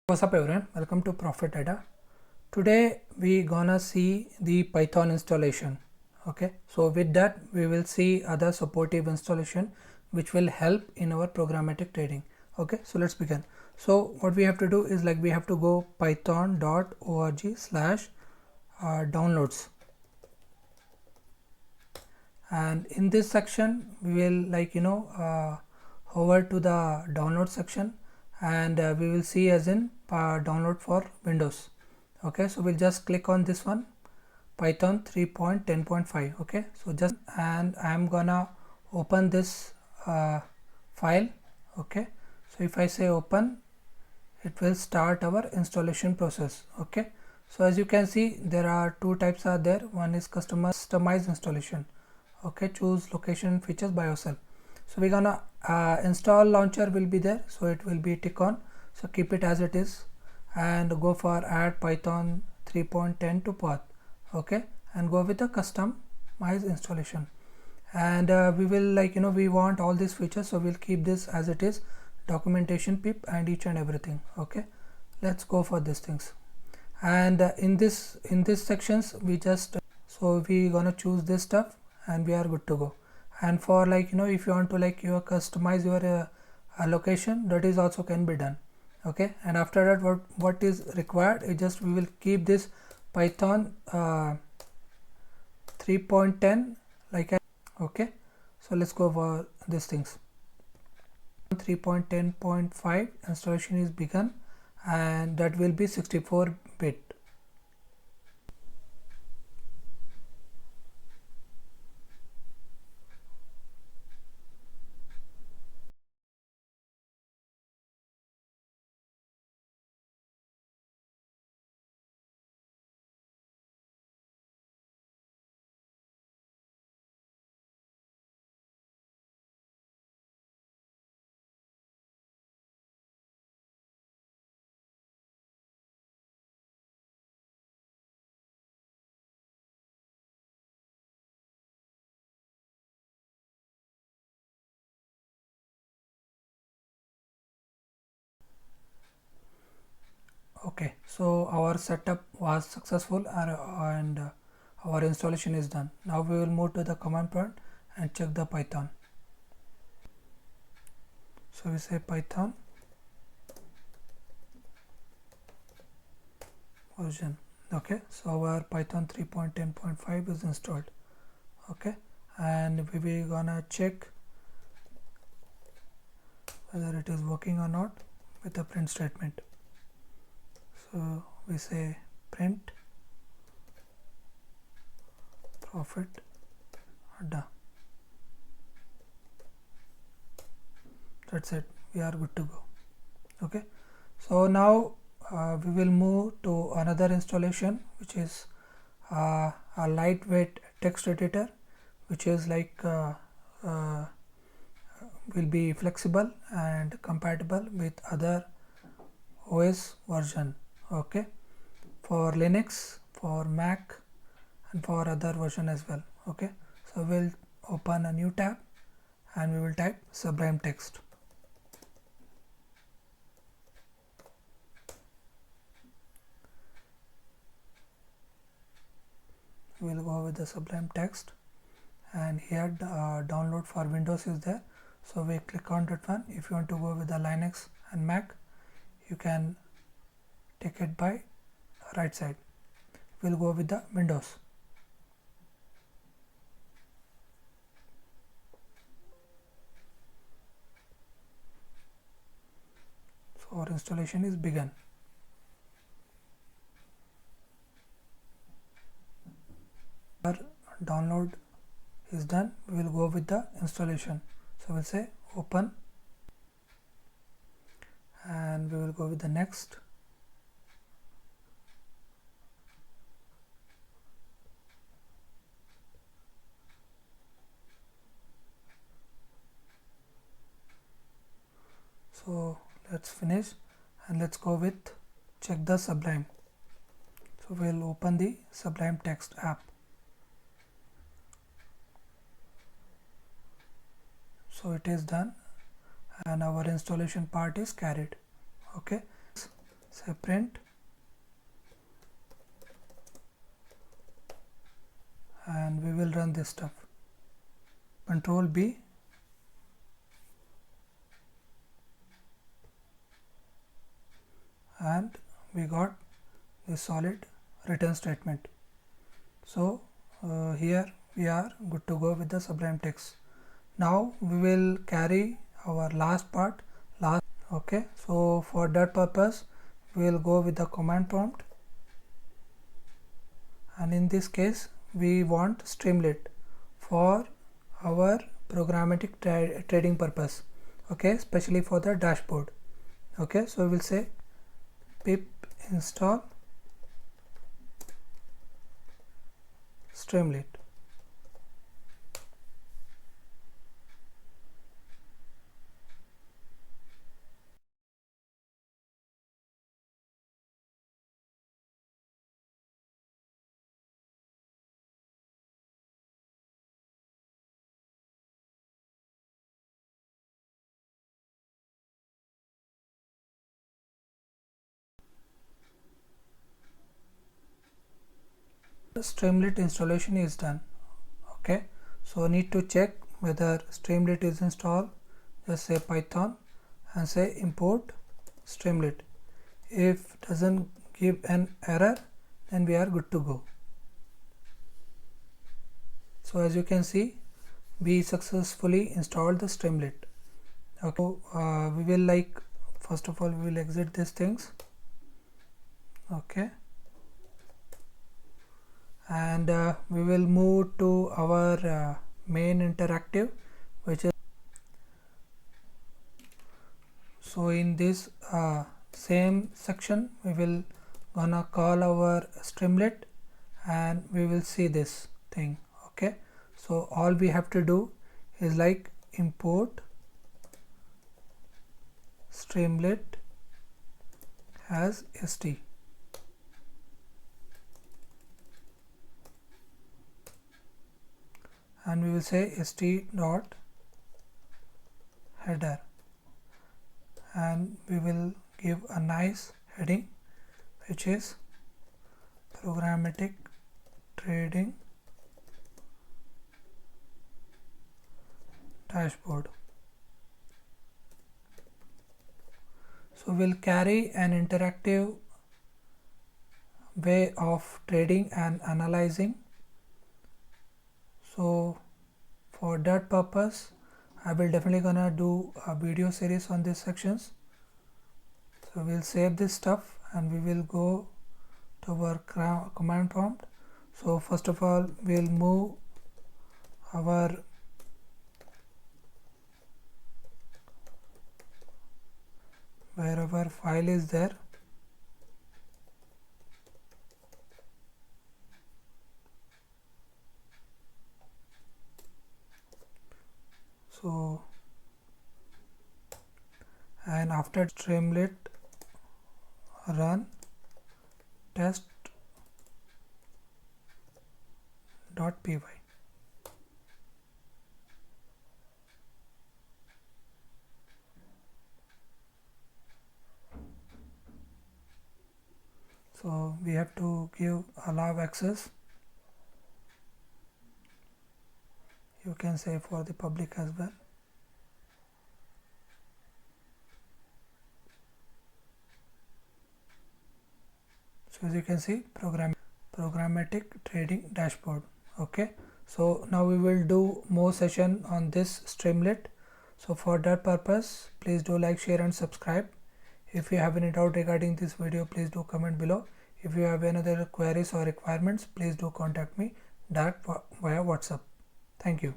What's up everyone, welcome to Profit Data. Today we gonna see the Python installation. Okay, so with that we will see other supportive installation which will help in our programmatic trading. Okay, so let's begin. So what we have to do is we have to go python.org/downloads, and in this section we will hover to the download section, and we will see as in download for Windows. Okay, so we'll just click on this one, Python 3.10.5. okay, so just, and I'm gonna open this file. Okay, so if I say open, it will start our installation process. Okay, so as you can see, there are two types are there. One is customize installation. Okay, choose location features by yourself. So we're gonna install launcher will be there, so it will be tick on, so keep it as it is, and go for add Python 3.10 to path. Okay, and go with the customize installation, and we will we want all these features, so we'll keep this as it is, documentation pip and each and everything. Okay, let's go for these things, and in this sections we just so we gonna choose this stuff and we are good to go. And for if you want to you customize your location, that is also can be done. Okay, and after that what is required is just we will keep this Python 3.10 okay, so let's go for these things. 3.10.5 installation is begun, and that will be 64-bit. Okay, so our setup was successful, and our installation is done. Now we will move to the command prompt and check the Python. So we say Python version. Okay, so our Python 3.10.5 is installed. Okay, and we gonna check whether it is working or not with the print statement. So we say print profit data. That's it, we are good to go. Okay, so now we will move to another installation, which is a lightweight text editor, which is will be flexible and compatible with other OS version. Okay, for Linux, for Mac, and for other version as well. Okay, so we'll open a new tab and we will type Sublime text. We'll go with the Sublime text, and here download for Windows is there, so we click on that one. If you want to go with the Linux and Mac, you can take it by right side. We'll go with the Windows. So our installation is begun. Our download is done. We will go with the installation. So we'll say open, and we will go with the next. So let's finish, and let's go with check the Sublime. So we'll open the Sublime text app. So it is done, and our installation part is carried. Okay, say print, and we will run this stuff. Control B, and we got the solid return statement. So here we are good to go with the Sublime text. Now we will carry our last part. Okay, so for that purpose we will go with the command prompt, and in this case we want Streamlit for our programmatic trading purpose. Okay, especially for the dashboard. Okay, so we will say pip install Streamlit. Streamlit installation is done. Okay, so need to check whether Streamlit is installed. Just say Python and say import Streamlit. If doesn't give an error, then we are good to go. So as you can see, we successfully installed the Streamlit. Okay, so we will first of all we will exit these things. Okay, and we will move to our main interactive, which is, so in this same section we will gonna call our Streamlit and we will see this thing. Okay, so all we have to do is import Streamlit as st, and we will say st dot header, and we will give a nice heading which is programmatic trading dashboard. So we'll carry an interactive way of trading and analyzing. So for that purpose I will definitely gonna do a video series on these sections. So we'll save this stuff and we will go to our command prompt. So first of all we'll move our wherever file is there. So, and after Streamlit run test.py. So we have to give allow access. You can say for the public as well. So as you can see, programmatic trading dashboard. Okay, so now we will do more session on this Streamlit. So for that purpose, please do like, share and subscribe. If you have any doubt regarding this video, please do comment below. If you have any other queries or requirements, please do contact me direct via WhatsApp. Thank you.